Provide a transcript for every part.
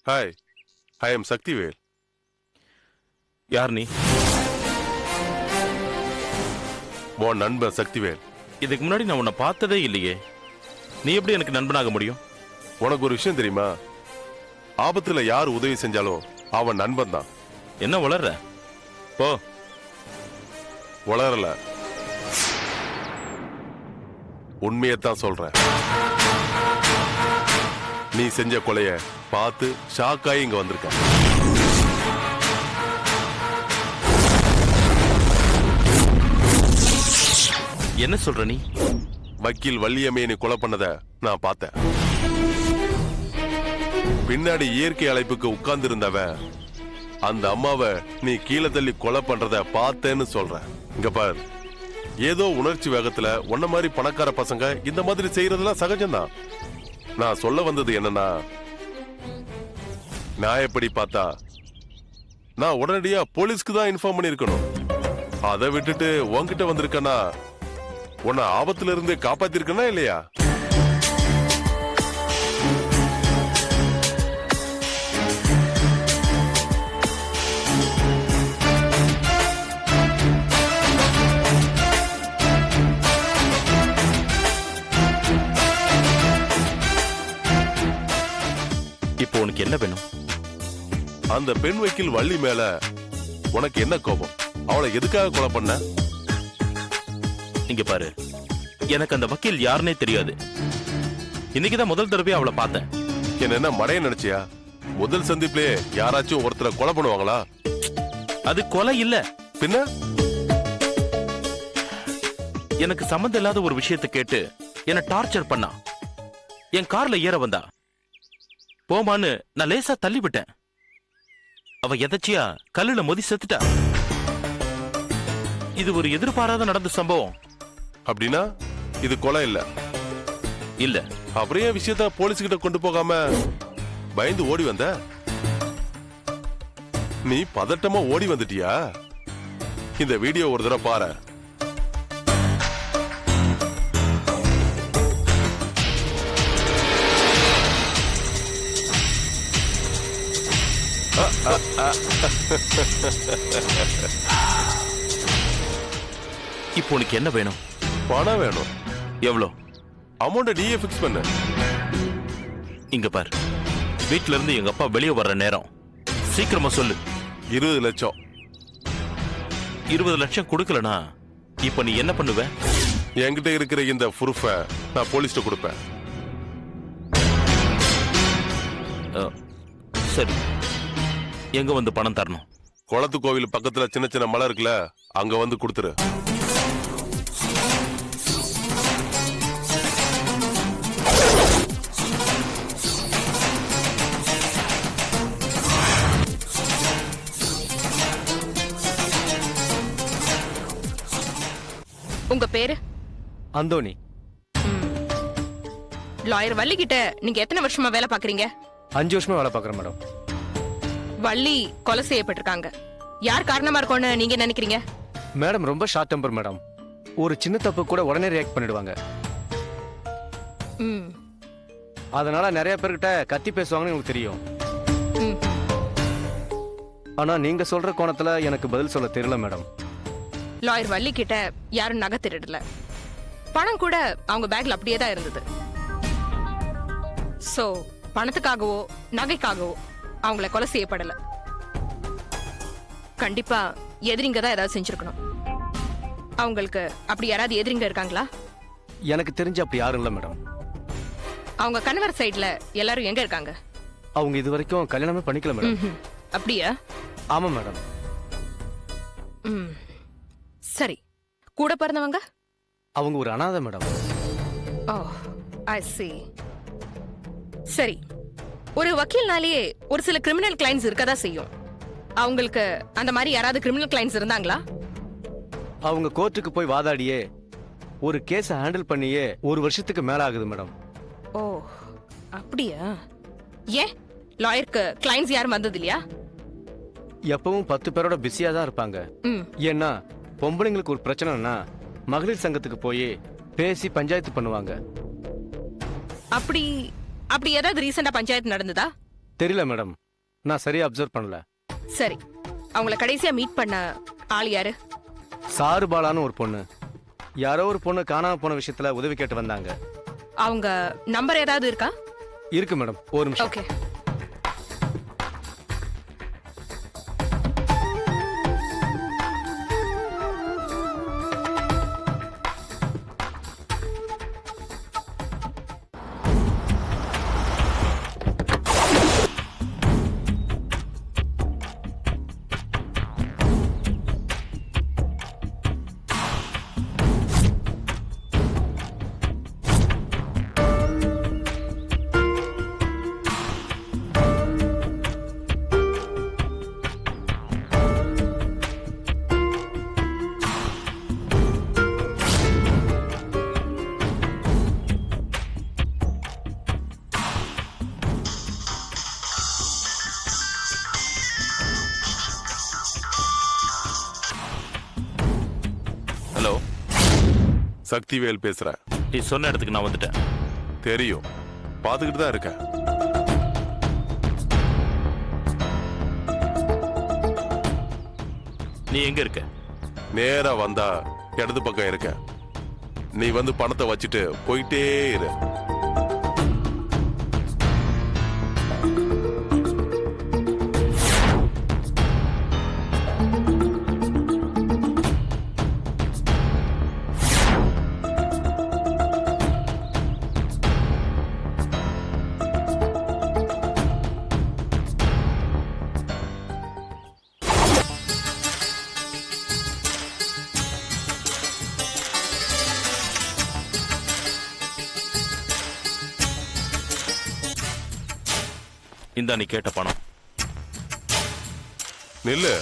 Hi, I am Sakthivel. யார் நீ? உன் நண்பன் சக்திவேல். இதுக்கு முன்னாடி நான் உன்னை பார்த்ததே இல்லையே. நீ எப்படி எனக்கு நண்பனாக முடியும்? உனக்கு ஒரு விஷயம் தெரியுமா? ஆபத்துல யார் உதவி செஞ்சாலும் அவன் நண்பன் தான். என்ன வளர்ற? போ. வளரல, உண்மையத்தான் சொல்றேன். நீ செஞ்ச கொலைய பார்த்து ஷாக்காயி இங்க வந்திருக்க. என்ன சொல்ற நீ? வக்கீல் வள்ளியம்மையை நீ கொலை பண்ணத நான் பார்த்தேன். பின்னாடி இயற்கை அழைப்புக்கு உட்கார்ந்து இருந்தவன் அந்த அம்மாவை நீ கீழே தள்ளி கொலை பண்றத பார்த்தேன்னு சொல்ற. இங்க பார், ஏதோ உணர்ச்சி வேகத்துல உன்ன மாதிரி பணக்கார பசங்க இந்த மாதிரி செய்யறதுலாம் சகஜம்தான். நான் சொல்ல வந்தது என்னன்னா, நான் எப்படி பார்த்தா நான் உடனடியா போலீஸ்க்கு தான் இன்ஃபார்ம் பண்ணிருக்கணும். அதை விட்டுட்டு உன்கிட்ட வந்திருக்கனா உன்னை ஆபத்துல இருந்து காப்பாத்திருக்கனா இல்லையா? இப்போ உனக்கு என்ன வேணும்? அந்த பெண் வக்கீல் வள்ளி மேல உனக்கு என்ன கோபம்? அவளை எதுக்காக கொலை பண்ண? இங்க பாரு, எனக்கு அந்த வக்கீல் யாருன்னே தெரியாது. இன்னைக்குதான் முதல் தடவை அவளை பார்த்தேன். என்ன மடைய நினைச்சியா? முதல் சந்திப்பிலே யாராச்சும் ஒருத்தரை கொலை பண்ணுவாங்களா? அது கொலை இல்ல. பின்ன எனக்கு சம்மந்தம் இல்லாத ஒரு விஷயத்தை கேட்டு என்ன டார்ச்சர் பண்ணா. என் கார்ல ஏற வந்தா. போமான்னு நான் லேசா தள்ளி விட்டேன். அவ எதச்சியா கல்லுல மோதி செத்துட்டா. இது ஒரு எதிர்பாராத நடந்த சம்பவம். அப்படின்னா இது கொலை இல்ல? இல்ல. அப்படியே விஷயத்த போலீஸ் கிட்ட கொண்டு போகாம பயந்து ஓடி வந்த? நீ பதட்டமா ஓடி வந்துட்டியா? இந்த வீடியோ ஒரு தடவை பாரு. இப்போ உனக்கு என்ன வேணும்? பணம் வேணும். எவ்வளோ? அமௌண்ட நீயே ஃபிக்ஸ் பண்ணு. இங்க பாரு, வீட்ல இருந்து எங்க அப்பா வெளியே வர்ற நேரம். சீக்கிரமா சொல்லு. 20 லட்சம். 20 லட்சம் கொடுக்கலனா இப்ப நீ என்ன பண்ணுவ? என்கிட்ட இருக்கிற இந்த ப்ரூஃப நான் போலீஸ்ட கொடுப்பேன். சரி, எங்க வந்து பணம் தரணும்? குளத்து கோவில் பக்கத்துல சின்ன சின்ன மலை இருக்குல்ல, அங்க வந்து கொடுத்துரு. உங்க பேரு? அந்தோணி. லாயர் வள்ளி கிட்ட நீங்க எத்தனை வருஷமா வேலை பாக்குறீங்க? 5 வருஷமா வேலை பாக்குறேன் மேடம். வள்ளி கொலை செய்யப்பட்டிருக்காங்க. யார் காரணமா இருக்கும்னு நீங்க நினைக்கிறீங்க? மேடம் ரொம்ப ஷார்ட் டெம்பர் மேடம். ஒரு சின்ன தப்பு கூட உடனே ரியாக்ட் பண்ணிடுவாங்க. ம். அதனால நிறைய பேர்கிட்ட கத்தி பேசுவாங்கன்னு எனக்கு தெரியும். ம். ஆனா நீங்க சொல்ற கோணத்துல எனக்கு பதில் சொல்ல தெரியல மேடம். லாயர் வள்ளி கிட்ட யாரும் நகை திருடல. பணம் கூட அவங்க பேக்ல அப்படியே தான் இருந்தது. சோ பணத்துக்காகவோ நகைக்காகவோ அவங்கள கொலை செய்யப்படல. கண்டிப்பா எதிரிங்க தான் ஏதாவது செஞ்சிருக்கணும். அவங்களுக்கு அப்படி யாராவது எதிரிங்க இருக்காங்களா? எனக்கு தெரிஞ்சு அப்படி யாரும் இல்ல மேடம். அவங்க கணவர் சைடுல எல்லாரும் எங்க இருக்காங்க? அவங்க இது வரைக்கும் கல்யாணமே பண்ணிக்கல மேடம். அப்படியா? ஆமா மேடம். ம். சரி, கூட பிறந்தவங்க? அவங்க ஒரு அனாதை மேடம். ஓ, ஐ see. சரி, ஒரு வக்கீல்னாலேயே ஒரு சில கிரிமினல் கிளைண்ட்ஸ் இருக்கதா செய்யும். அவங்களுக்கு அந்த மாதிரி யாராவது கிரிமினல் கிளைண்ட்ஸ் இருந்தாங்களா? அவங்க கோர்ட்டுக்கு போய் வாதாடியே ஒரு கேஸை ஹேண்டில் பண்ணியே 1 வருஷத்துக்கு மேல ஆகுது மேடம். ஓ, அப்படியா? ஏன் லாயருக்கு கிளைண்ட்ஸ் யாரும் வந்தது இல்லையா? எப்பவும் 10 பேரோட பிஸியா தான் இருப்பாங்க. ம். ஏன்னா பொம்பளைங்களுக்கு ஒரு பிரச்சனைனா மகளிர் சங்கத்துக்கு போய் பேசி பஞ்சாயத்து பண்ணுவாங்க. அப்படி அப்படி ஏதாவது ரீசெண்டா பஞ்சாயத்து நடந்ததா? தெரியல மேடம், நான் சரியா அப்சர்வ் பண்ணல. சரி, அவங்கள கடைசியா மீட் பண்ண ஆள் யாரு? சாருபாலான்னு ஒரு பொண்ணு, யாரோ ஒரு பொண்ணு காணாம போன விஷயத்துல உதவி கேட்டு வந்தாங்க. அவங்க நம்பர் ஏதாவது இருக்கா? இருக்கு மேடம், ஒரு நிமிஷம். ஓகே. ஹலோ, சக்திவேல் பேசுறேன். நீ சொன்ன இடத்துக்கு நான் வந்துட்டேன். தெரியும், பாத்துக்கிட்டு தான் இருக்கேன். நீ எங்க இருக்க? நேரா வந்தா இடது பக்கம் இருக்க. நீ வந்து பணத்தை வச்சுட்டு போயிட்டே இரு. இந்தா நீ கேட்ட பணம். நில்லு.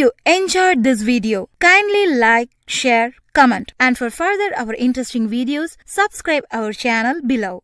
you enjoyed this video, kindly like, share, comment, and for further our interesting videos, subscribe our channel below.